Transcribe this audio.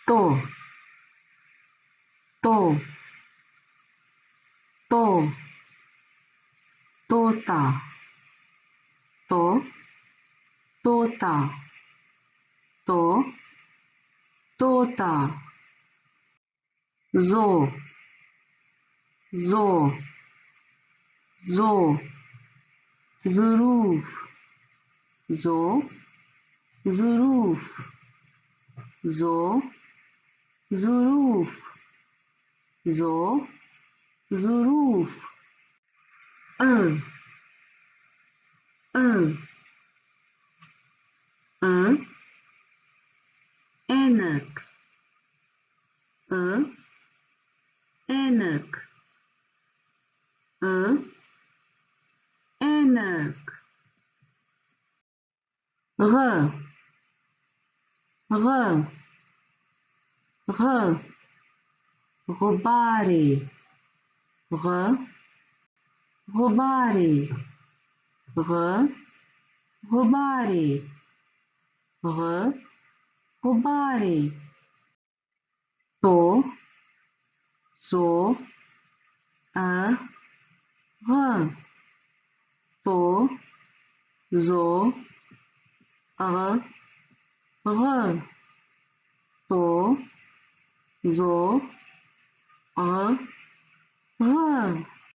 तो तो तो तोता तो तोता तो तोता जो जो जो ज़ुरूफ़ जो ज़ुरूफ़ जो ज़ुरूफ़ जो ज़ुरूफ़ अ अ अ ऐनक अ ऐनक अ ऐनक ग ग ग गुब्बारे ग गुब्बारे ग गुब्बारे ग गुब्बारे तो सो अ ग तो जो अ ग तो जो अ ग